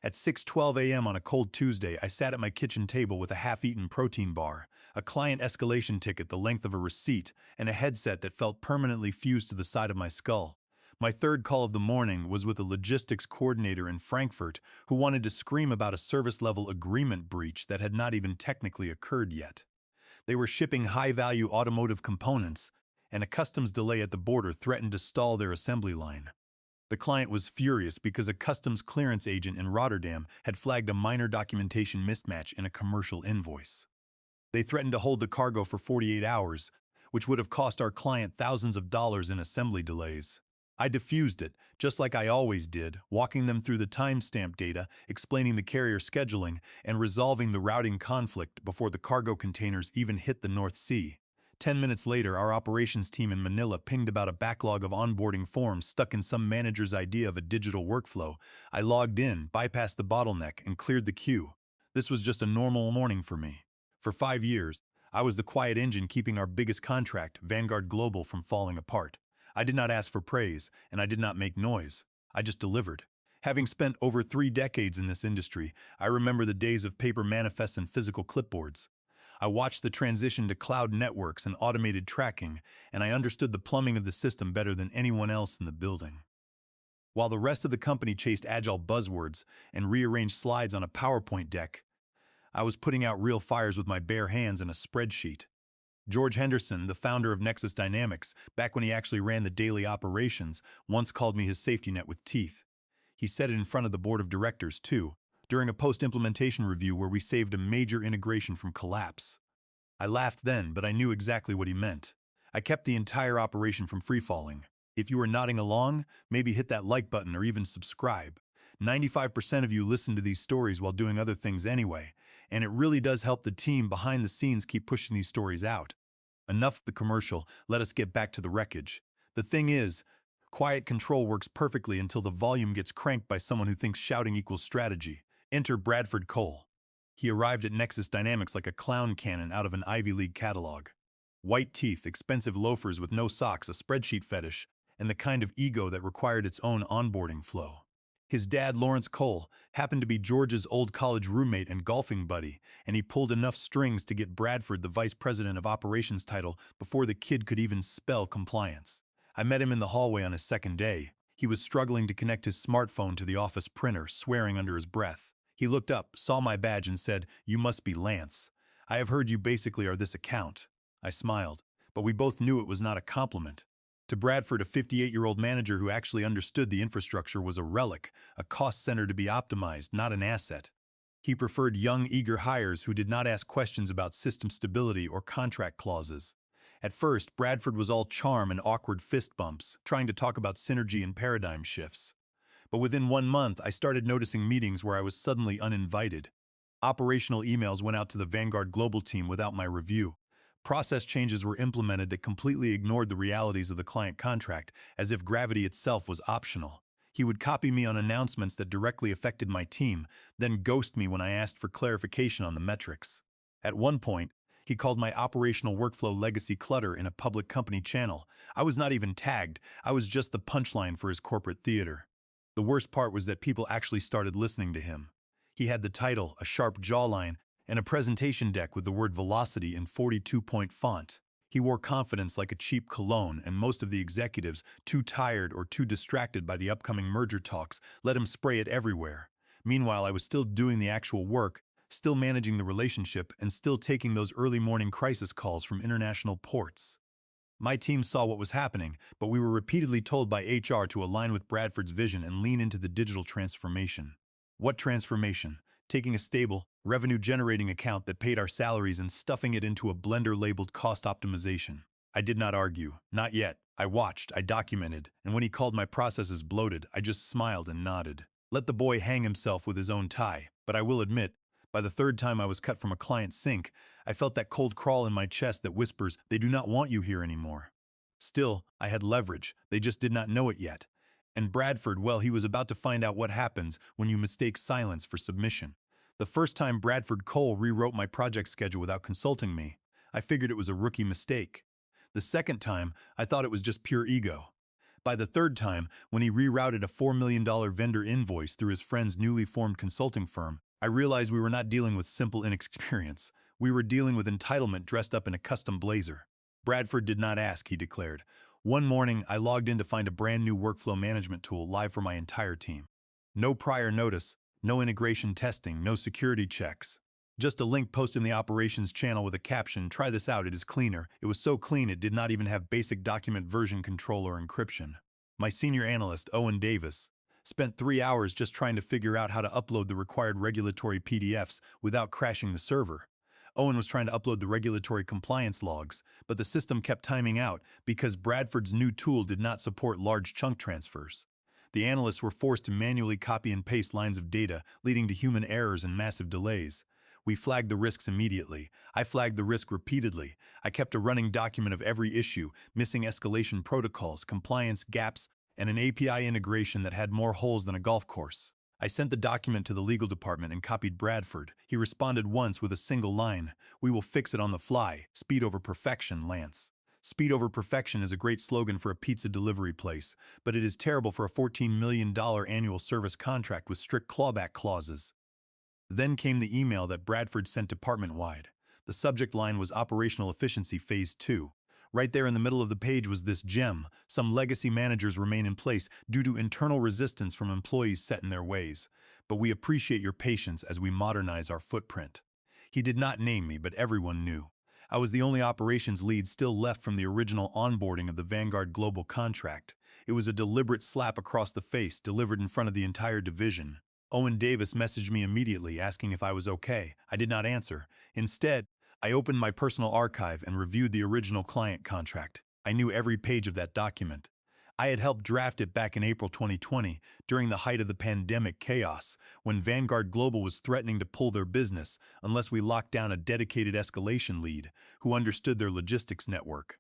At 6:12 a.m. on a cold Tuesday, I sat at my kitchen table with a half-eaten protein bar, a client escalation ticket the length of a receipt, and a headset that felt permanently fused to the side of my skull. My third call of the morning was with a logistics coordinator in Frankfurt who wanted to scream about a service-level agreement breach that had not even technically occurred yet. They were shipping high-value automotive components, and a customs delay at the border threatened to stall their assembly line. The client was furious because a customs clearance agent in Rotterdam had flagged a minor documentation mismatch in a commercial invoice. They threatened to hold the cargo for 48 hours, which would have cost our client thousands of dollars in assembly delays. I diffused it, just like I always did, walking them through the timestamp data, explaining the carrier scheduling, and resolving the routing conflict before the cargo containers even hit the North Sea. 10 minutes later, our operations team in Manila pinged about a backlog of onboarding forms stuck in some manager's idea of a digital workflow. I logged in, bypassed the bottleneck, and cleared the queue. This was just a normal morning for me. For 5 years, I was the quiet engine keeping our biggest contract, Vanguard Global, from falling apart. I did not ask for praise, and I did not make noise. I just delivered. Having spent over 3 decades in this industry, I remember the days of paper manifests and physical clipboards. I watched the transition to cloud networks and automated tracking, and I understood the plumbing of the system better than anyone else in the building. While the rest of the company chased agile buzzwords and rearranged slides on a PowerPoint deck, I was putting out real fires with my bare hands and a spreadsheet. George Henderson, the founder of Nexus Dynamics, back when he actually ran the daily operations, once called me his safety net with teeth. He said it in front of the board of directors, too, during a post-implementation review where we saved a major integration from collapse. I laughed then, but I knew exactly what he meant. I kept the entire operation from free-falling. If you are nodding along, maybe hit that like button or even subscribe. 95% of you listen to these stories while doing other things anyway, and it really does help the team behind the scenes keep pushing these stories out. Enough of the commercial, let us get back to the wreckage. The thing is, quiet control works perfectly until the volume gets cranked by someone who thinks shouting equals strategy. Enter Bradford Cole. He arrived at Nexus Dynamics like a clown cannon out of an Ivy League catalog. White teeth, expensive loafers with no socks, a spreadsheet fetish, and the kind of ego that required its own onboarding flow. His dad, Lawrence Cole, happened to be George's old college roommate and golfing buddy, and he pulled enough strings to get Bradford the vice president of operations title before the kid could even spell compliance. I met him in the hallway on his second day. He was struggling to connect his smartphone to the office printer, swearing under his breath. He looked up, saw my badge, and said, "You must be Lance. I have heard you basically are this account." I smiled, but we both knew it was not a compliment. To Bradford, a 58-year-old manager who actually understood the infrastructure was a relic, a cost center to be optimized, not an asset. He preferred young, eager hires who did not ask questions about system stability or contract clauses. At first, Bradford was all charm and awkward fist bumps, trying to talk about synergy and paradigm shifts. But within 1 month, I started noticing meetings where I was suddenly uninvited. Operational emails went out to the Vanguard Global team without my review. Process changes were implemented that completely ignored the realities of the client contract, as if gravity itself was optional. He would copy me on announcements that directly affected my team, then ghost me when I asked for clarification on the metrics. At one point, he called my operational workflow legacy clutter in a public company channel. I was not even tagged. I was just the punchline for his corporate theater. The worst part was that people actually started listening to him. He had the title, a sharp jawline, and a presentation deck with the word velocity in 42-point font. He wore confidence like a cheap cologne, and most of the executives, too tired or too distracted by the upcoming merger talks, let him spray it everywhere. Meanwhile, I was still doing the actual work, still managing the relationship, and still taking those early morning crisis calls from international ports. My team saw what was happening, but we were repeatedly told by HR to align with Bradford's vision and lean into the digital transformation. What transformation? Taking a stable, revenue-generating account that paid our salaries and stuffing it into a blender labeled cost optimization. I did not argue. Not yet. I watched, I documented, and when he called my processes bloated, I just smiled and nodded. Let the boy hang himself with his own tie, but I will admit, by the third time I was cut from a client sink, I felt that cold crawl in my chest that whispers, "They do not want you here anymore." Still, I had leverage. They just did not know it yet. And Bradford, well, he was about to find out what happens when you mistake silence for submission. The first time Bradford Cole rewrote my project schedule without consulting me, I figured it was a rookie mistake. The second time, I thought it was just pure ego. By the third time, when he rerouted a $4 million vendor invoice through his friend's newly formed consulting firm, I realized we were not dealing with simple inexperience. We were dealing with entitlement dressed up in a custom blazer. Bradford did not ask, he declared. One morning, I logged in to find a brand new workflow management tool live for my entire team. No prior notice, no integration testing, no security checks. Just a link posted in the operations channel with a caption, "Try this out, it is cleaner." It was so clean it did not even have basic document version control or encryption. My senior analyst, Owen Davis, spent 3 hours just trying to figure out how to upload the required regulatory PDFs without crashing the server. Owen was trying to upload the regulatory compliance logs, but the system kept timing out because Bradford's new tool did not support large chunk transfers. The analysts were forced to manually copy and paste lines of data, leading to human errors and massive delays. We flagged the risks immediately. I flagged the risk repeatedly. I kept a running document of every issue, missing escalation protocols, compliance gaps, and an API integration that had more holes than a golf course. I sent the document to the legal department and copied Bradford. He responded once with a single line, "We will fix it on the fly. Speed over perfection, Lance." Speed over perfection is a great slogan for a pizza delivery place, but it is terrible for a $14 million annual service contract with strict clawback clauses. Then came the email that Bradford sent department-wide. The subject line was Operational Efficiency Phase 2. Right there in the middle of the page was this gem: "Some legacy managers remain in place due to internal resistance from employees set in their ways. But we appreciate your patience as we modernize our footprint." He did not name me, but everyone knew. I was the only operations lead still left from the original onboarding of the Vanguard Global contract. It was a deliberate slap across the face, delivered in front of the entire division. Owen Davis messaged me immediately asking if I was okay. I did not answer. Instead, I opened my personal archive and reviewed the original client contract. I knew every page of that document. I had helped draft it back in April 2020, during the height of the pandemic chaos, when Vanguard Global was threatening to pull their business unless we locked down a dedicated escalation lead who understood their logistics network.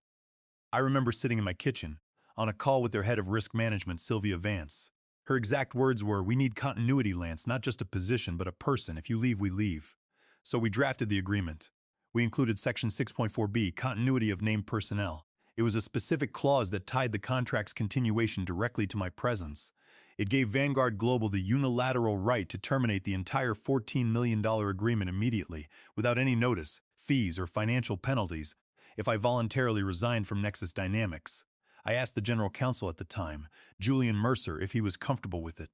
I remember sitting in my kitchen, on a call with their head of risk management, Sylvia Vance. Her exact words were, "We need continuity, Lance, not just a position, but a person. If you leave, we leave." So we drafted the agreement. We included Section 6.4b, continuity of named personnel. It was a specific clause that tied the contract's continuation directly to my presence. It gave Vanguard Global the unilateral right to terminate the entire $14 million agreement immediately, without any notice, fees, or financial penalties, if I voluntarily resigned from Nexus Dynamics. I asked the general counsel at the time, Julian Mercer, if he was comfortable with it.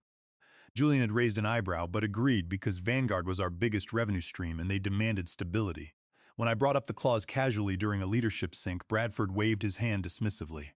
Julian had raised an eyebrow but agreed because Vanguard was our biggest revenue stream and they demanded stability. When I brought up the clause casually during a leadership sync, Bradford waved his hand dismissively.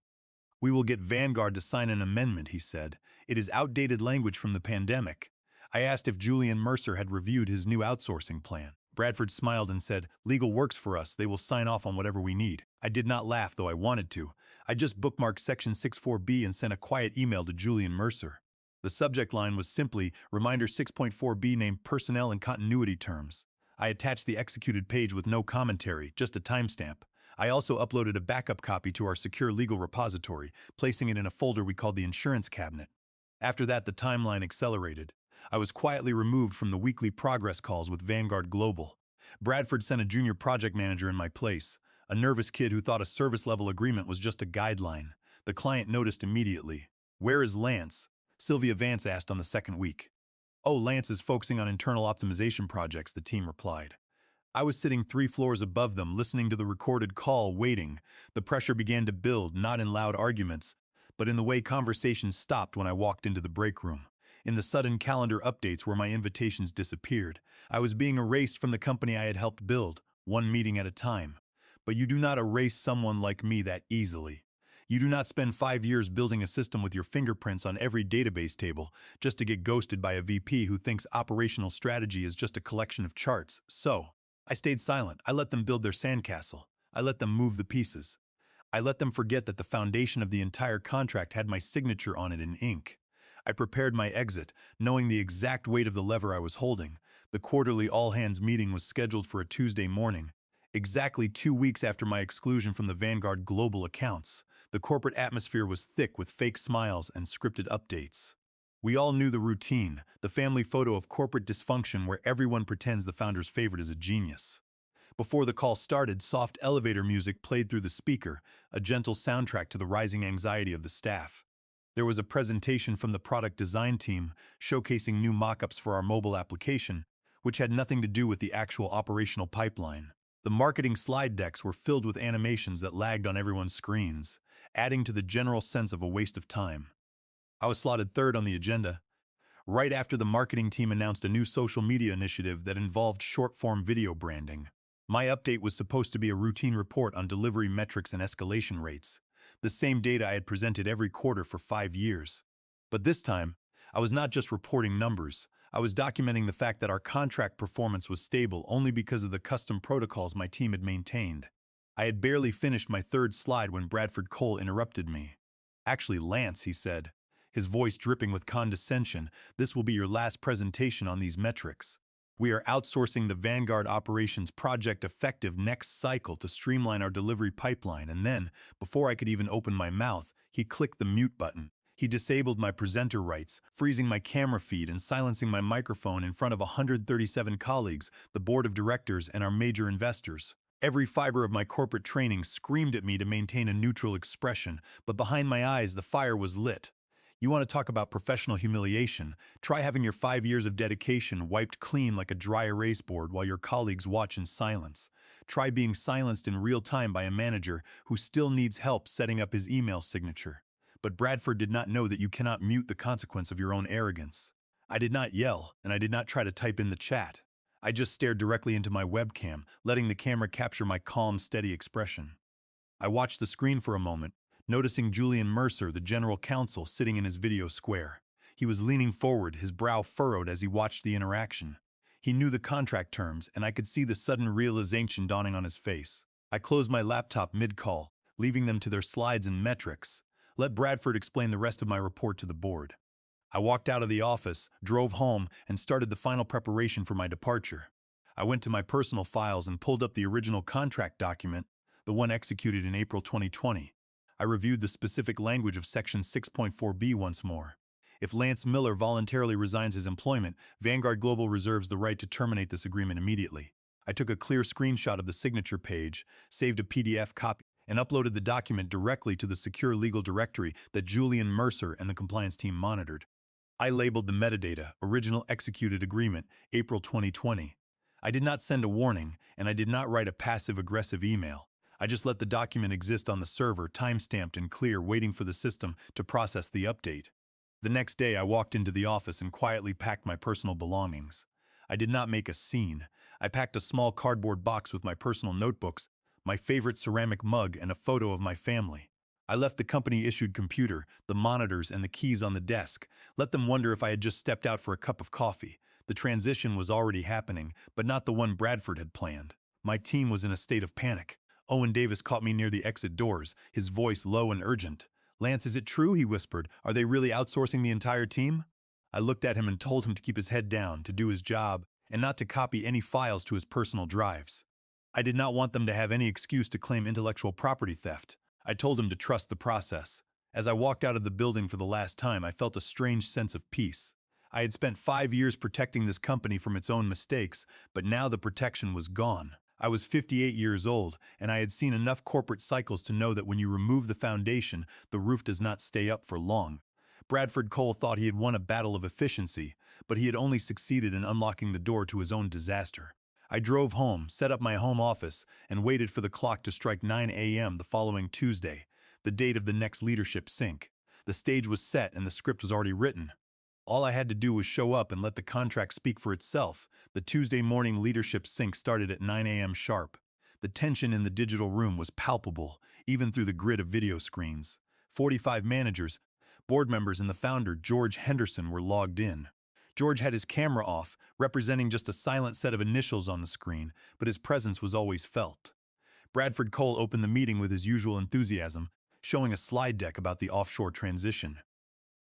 "We will get Vanguard to sign an amendment," he said. "It is outdated language from the pandemic." I asked if Julian Mercer had reviewed his new outsourcing plan. Bradford smiled and said, "Legal works for us. They will sign off on whatever we need." I did not laugh, though I wanted to. I just bookmarked Section 64B and sent a quiet email to Julian Mercer. The subject line was simply, "Reminder 6.4B named personnel and continuity terms." I attached the executed page with no commentary, just a timestamp. I also uploaded a backup copy to our secure legal repository, placing it in a folder we called the insurance cabinet. After that, the timeline accelerated. I was quietly removed from the weekly progress calls with Vanguard Global. Bradford sent a junior project manager in my place, a nervous kid who thought a service-level agreement was just a guideline. The client noticed immediately. "Where is Lance?" Sylvia Vance asked on the second week. "Oh, Lance is focusing on internal optimization projects," the team replied. I was sitting 3 floors above them, listening to the recorded call, waiting. The pressure began to build, not in loud arguments, but in the way conversations stopped when I walked into the break room. In the sudden calendar updates where my invitations disappeared. I was being erased from the company I had helped build, one meeting at a time. But you do not erase someone like me that easily. You do not spend 5 years building a system with your fingerprints on every database table just to get ghosted by a VP who thinks operational strategy is just a collection of charts. So, I stayed silent. I let them build their sandcastle. I let them move the pieces. I let them forget that the foundation of the entire contract had my signature on it in ink. I prepared my exit, knowing the exact weight of the lever I was holding. The quarterly all-hands meeting was scheduled for a Tuesday morning, exactly 2 weeks after my exclusion from the Vanguard Global accounts. The corporate atmosphere was thick with fake smiles and scripted updates. We all knew the routine, the family photo of corporate dysfunction where everyone pretends the founder's favorite is a genius. Before the call started, soft elevator music played through the speaker, a gentle soundtrack to the rising anxiety of the staff. There was a presentation from the product design team showcasing new mock-ups for our mobile application, which had nothing to do with the actual operational pipeline. The marketing slide decks were filled with animations that lagged on everyone's screens, adding to the general sense of a waste of time. I was slotted third on the agenda, right after the marketing team announced a new social media initiative that involved short-form video branding. My update was supposed to be a routine report on delivery metrics and escalation rates, the same data I had presented every quarter for 5 years. But this time, I was not just reporting numbers, I was documenting the fact that our contract performance was stable only because of the custom protocols my team had maintained. I had barely finished my third slide when Bradford Cole interrupted me. "Actually, Lance," he said, his voice dripping with condescension, "this will be your last presentation on these metrics. We are outsourcing the Vanguard Operations project effective next cycle to streamline our delivery pipeline," and then, before I could even open my mouth, he clicked the mute button. He disabled my presenter rights, freezing my camera feed and silencing my microphone in front of 137 colleagues, the board of directors, and our major investors. Every fiber of my corporate training screamed at me to maintain a neutral expression, but behind my eyes the fire was lit. You want to talk about professional humiliation? Try having your 5 years of dedication wiped clean like a dry erase board while your colleagues watch in silence. Try being silenced in real time by a manager who still needs help setting up his email signature. But Bradford did not know that you cannot mute the consequence of your own arrogance. I did not yell, and I did not try to type in the chat. I just stared directly into my webcam, letting the camera capture my calm, steady expression. I watched the screen for a moment, noticing Julian Mercer, the general counsel, sitting in his video square. He was leaning forward, his brow furrowed as he watched the interaction. He knew the contract terms, and I could see the sudden realization dawning on his face. I closed my laptop mid-call, leaving them to their slides and metrics. Let Bradford explain the rest of my report to the board. I walked out of the office, drove home, and started the final preparation for my departure. I went to my personal files and pulled up the original contract document, the one executed in April 2020. I reviewed the specific language of Section 6.4b once more. If Lance Miller voluntarily resigns his employment, Vanguard Global reserves the right to terminate this agreement immediately. I took a clear screenshot of the signature page, saved a PDF copy, and uploaded the document directly to the secure legal directory that Julian Mercer and the compliance team monitored. I labeled the metadata, Original Executed Agreement, April 2020. I did not send a warning, and I did not write a passive-aggressive email. I just let the document exist on the server, time-stamped and clear, waiting for the system to process the update. The next day, I walked into the office and quietly packed my personal belongings. I did not make a scene. I packed a small cardboard box with my personal notebooks, my favorite ceramic mug, and a photo of my family. I left the company-issued computer, the monitors, and the keys on the desk. Let them wonder if I had just stepped out for a cup of coffee. The transition was already happening, but not the one Bradford had planned. My team was in a state of panic. Owen Davis caught me near the exit doors, his voice low and urgent. "Lance, is it true?" he whispered. "Are they really outsourcing the entire team?" I looked at him and told him to keep his head down, to do his job, and not to copy any files to his personal drives. I did not want them to have any excuse to claim intellectual property theft. I told him to trust the process. As I walked out of the building for the last time, I felt a strange sense of peace. I had spent 5 years protecting this company from its own mistakes, but now the protection was gone. I was 58 years old, and I had seen enough corporate cycles to know that when you remove the foundation, the roof does not stay up for long. Bradford Cole thought he had won a battle of efficiency, but he had only succeeded in unlocking the door to his own disaster. I drove home, set up my home office, and waited for the clock to strike 9 a.m. the following Tuesday, the date of the next leadership sync. The stage was set and the script was already written. All I had to do was show up and let the contract speak for itself. The Tuesday morning leadership sync started at 9 a.m. sharp. The tension in the digital room was palpable, even through the grid of video screens. 45 managers, board members, and the founder, George Henderson, were logged in. George had his camera off, representing just a silent set of initials on the screen, but his presence was always felt. Bradford Cole opened the meeting with his usual enthusiasm, showing a slide deck about the offshore transition.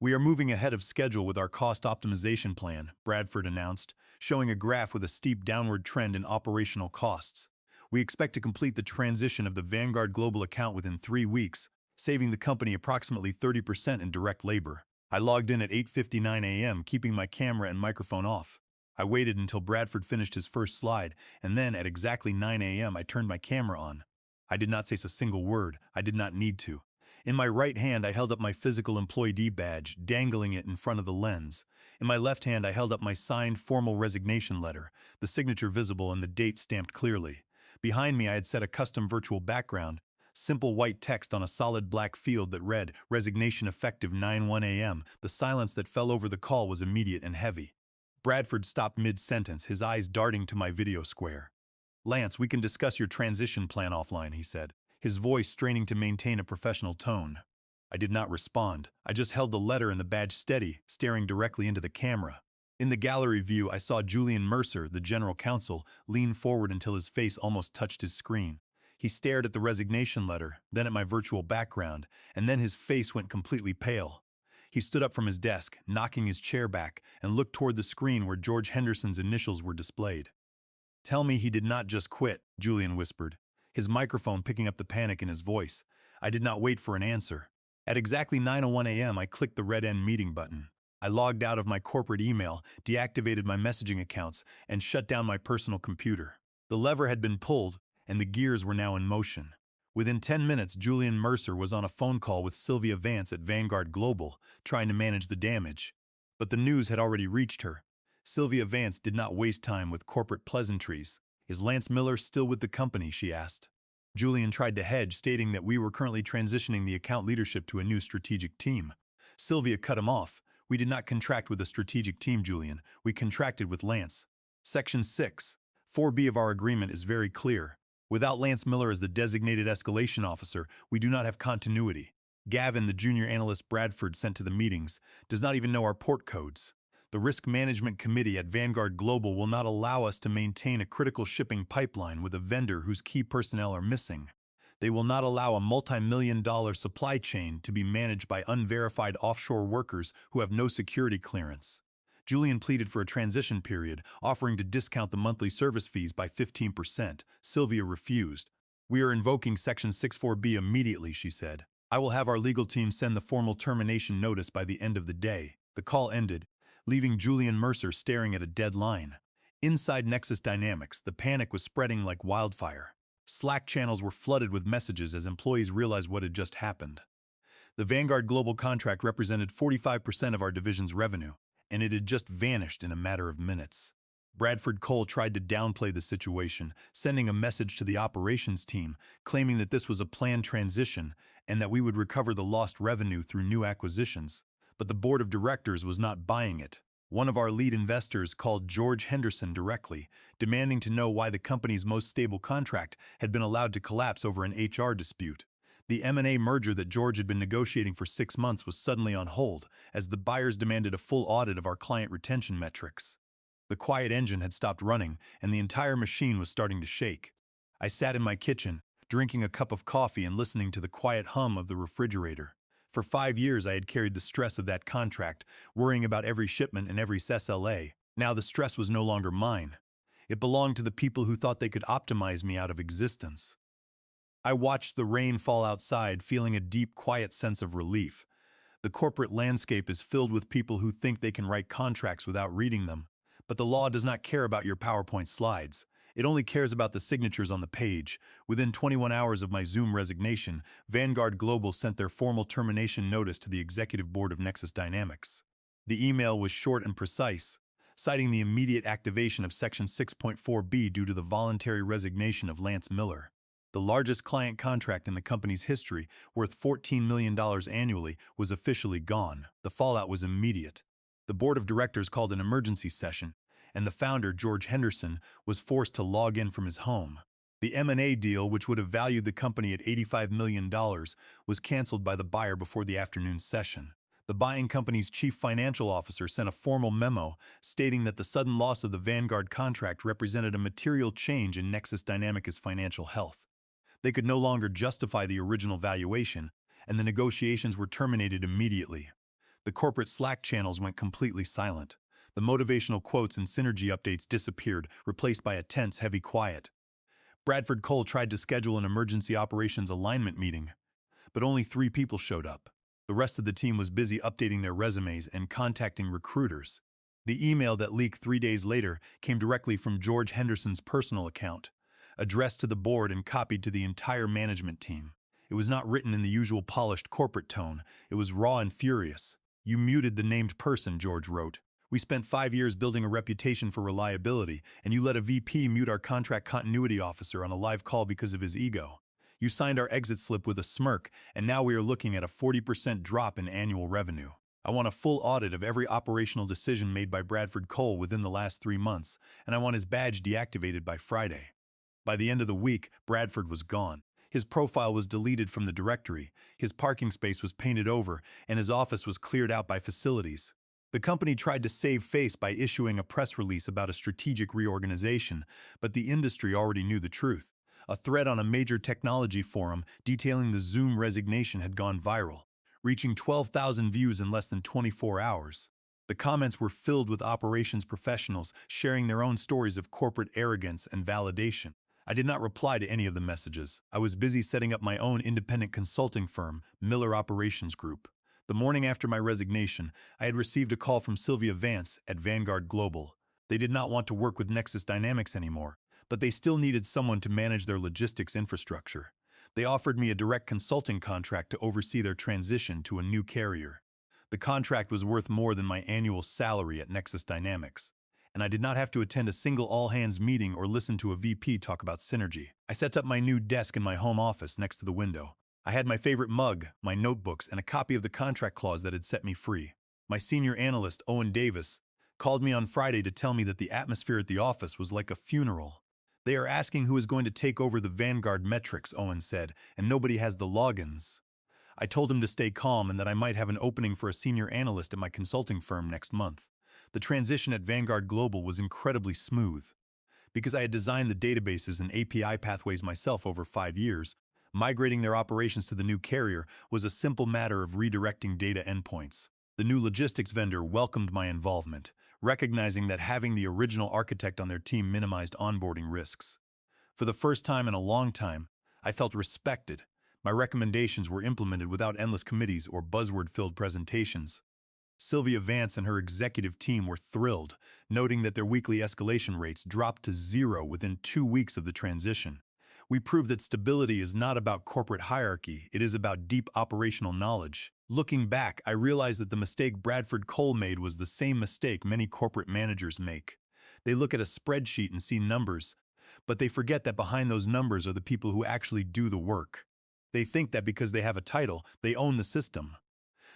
"We are moving ahead of schedule with our cost optimization plan," Bradford announced, showing a graph with a steep downward trend in operational costs. "We expect to complete the transition of the Vanguard Global account within 3 weeks, saving the company approximately 30% in direct labor." I logged in at 8:59 a.m., keeping my camera and microphone off. I waited until Bradford finished his first slide, and then at exactly 9 a.m. I turned my camera on. I did not say a single word. I did not need to. In my right hand, I held up my physical employee badge, dangling it in front of the lens. In my left hand, I held up my signed formal resignation letter, the signature visible and the date stamped clearly. Behind me, I had set a custom virtual background, simple white text on a solid black field that read, "Resignation effective 9:01 a.m." The silence that fell over the call was immediate and heavy. Bradford stopped mid-sentence, his eyes darting to my video square. "Lance, we can discuss your transition plan offline," he said, his voice straining to maintain a professional tone. I did not respond. I just held the letter and the badge steady, staring directly into the camera. In the gallery view, I saw Julian Mercer, the general counsel, lean forward until his face almost touched his screen. He stared at the resignation letter, then at my virtual background, and then his face went completely pale. He stood up from his desk, knocking his chair back, and looked toward the screen where George Henderson's initials were displayed. "Tell me he did not just quit," Julian whispered, his microphone picking up the panic in his voice. I did not wait for an answer. At exactly 9:01 a.m., I clicked the red end meeting button. I logged out of my corporate email, deactivated my messaging accounts, and shut down my personal computer. The lever had been pulled, and the gears were now in motion. Within 10 minutes, Julian Mercer was on a phone call with Sylvia Vance at Vanguard Global, trying to manage the damage. But the news had already reached her. Sylvia Vance did not waste time with corporate pleasantries. "Is Lance Miller still with the company?" she asked. Julian tried to hedge, stating that we were currently transitioning the account leadership to a new strategic team. Sylvia cut him off. "We did not contract with a strategic team, Julian. We contracted with Lance. Section 6, 4B of our agreement is very clear. Without Lance Miller as the designated escalation officer, we do not have continuity. Gavin, the junior analyst Bradford sent to the meetings, does not even know our port codes. The Risk Management Committee at Vanguard Global will not allow us to maintain a critical shipping pipeline with a vendor whose key personnel are missing. They will not allow a multi-million-dollar supply chain to be managed by unverified offshore workers who have no security clearance." Julian pleaded for a transition period, offering to discount the monthly service fees by 15%. Sylvia refused. "We are invoking Section 64B immediately," she said. "I will have our legal team send the formal termination notice by the end of the day." The call ended, leaving Julian Mercer staring at a dead line. Inside Nexus Dynamics, the panic was spreading like wildfire. Slack channels were flooded with messages as employees realized what had just happened. The Vanguard Global contract represented 45% of our division's revenue, and it had just vanished in a matter of minutes. Bradford Cole tried to downplay the situation, sending a message to the operations team, claiming that this was a planned transition and that we would recover the lost revenue through new acquisitions. But the board of directors was not buying it. One of our lead investors called George Henderson directly, demanding to know why the company's most stable contract had been allowed to collapse over an HR dispute. The M&A merger that George had been negotiating for 6 months was suddenly on hold, as the buyers demanded a full audit of our client retention metrics. The quiet engine had stopped running, and the entire machine was starting to shake. I sat in my kitchen, drinking a cup of coffee and listening to the quiet hum of the refrigerator. For 5 years, I had carried the stress of that contract, worrying about every shipment and every SLA. Now the stress was no longer mine. It belonged to the people who thought they could optimize me out of existence. I watched the rain fall outside, feeling a deep, quiet sense of relief. The corporate landscape is filled with people who think they can write contracts without reading them. But the law does not care about your PowerPoint slides. It only cares about the signatures on the page. Within 21 hours of my Zoom resignation, Vanguard Global sent their formal termination notice to the executive board of Nexus Dynamics. The email was short and precise, citing the immediate activation of Section 6.4B due to the voluntary resignation of Lance Miller. The largest client contract in the company's history, worth $14 million annually, was officially gone. The fallout was immediate. The board of directors called an emergency session, and the founder, George Henderson, was forced to log in from his home. The M&A deal, which would have valued the company at $85 million, was canceled by the buyer before the afternoon session. The buying company's chief financial officer sent a formal memo stating that the sudden loss of the Vanguard contract represented a material change in Nexus Dynamics' financial health. They could no longer justify the original valuation, and the negotiations were terminated immediately. The corporate Slack channels went completely silent. The motivational quotes and synergy updates disappeared, replaced by a tense, heavy quiet. Bradford Cole tried to schedule an emergency operations alignment meeting, but only 3 people showed up. The rest of the team was busy updating their resumes and contacting recruiters. The email that leaked 3 days later came directly from George Henderson's personal account, addressed to the board and copied to the entire management team. It was not written in the usual polished corporate tone. It was raw and furious. "You muted the named person," George wrote. "We spent 5 years building a reputation for reliability, and you let a VP mute our contract continuity officer on a live call because of his ego. You signed our exit slip with a smirk, and now we are looking at a 40% drop in annual revenue. I want a full audit of every operational decision made by Bradford Cole within the last 3 months, and I want his badge deactivated by Friday." By the end of the week, Bradford was gone. His profile was deleted from the directory, his parking space was painted over, and his office was cleared out by facilities. The company tried to save face by issuing a press release about a strategic reorganization, but the industry already knew the truth. A thread on a major technology forum detailing the Zoom resignation had gone viral, reaching 12,000 views in less than 24 hours. The comments were filled with operations professionals sharing their own stories of corporate arrogance and validation. I did not reply to any of the messages. I was busy setting up my own independent consulting firm, Miller Operations Group. The morning after my resignation, I had received a call from Sylvia Vance at Vanguard Global. They did not want to work with Nexus Dynamics anymore, but they still needed someone to manage their logistics infrastructure. They offered me a direct consulting contract to oversee their transition to a new carrier. The contract was worth more than my annual salary at Nexus Dynamics, and I did not have to attend a single all-hands meeting or listen to a VP talk about synergy. I set up my new desk in my home office next to the window. I had my favorite mug, my notebooks, and a copy of the contract clause that had set me free. My senior analyst, Owen Davis, called me on Friday to tell me that the atmosphere at the office was like a funeral. "They are asking who is going to take over the Vanguard metrics," Owen said, "and nobody has the logins." I told him to stay calm and that I might have an opening for a senior analyst at my consulting firm next month. The transition at Vanguard Global was incredibly smooth. Because I had designed the databases and API pathways myself over 5 years, migrating their operations to the new carrier was a simple matter of redirecting data endpoints. The new logistics vendor welcomed my involvement, recognizing that having the original architect on their team minimized onboarding risks. For the first time in a long time, I felt respected. My recommendations were implemented without endless committees or buzzword-filled presentations. Sylvia Vance and her executive team were thrilled, noting that their weekly escalation rates dropped to zero within 2 weeks of the transition. "We proved that stability is not about corporate hierarchy, it is about deep operational knowledge." Looking back, I realized that the mistake Bradford Cole made was the same mistake many corporate managers make. They look at a spreadsheet and see numbers, but they forget that behind those numbers are the people who actually do the work. They think that because they have a title, they own the system.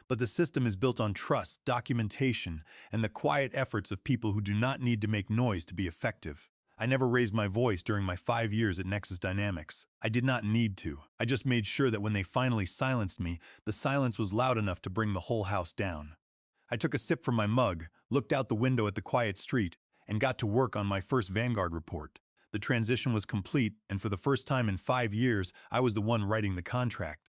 But the system is built on trust, documentation, and the quiet efforts of people who do not need to make noise to be effective. I never raised my voice during my 5 years at Nexus Dynamics. I did not need to. I just made sure that when they finally silenced me, the silence was loud enough to bring the whole house down. I took a sip from my mug, looked out the window at the quiet street, and got to work on my first Vanguard report. The transition was complete, and for the first time in 5 years, I was the one writing the contract.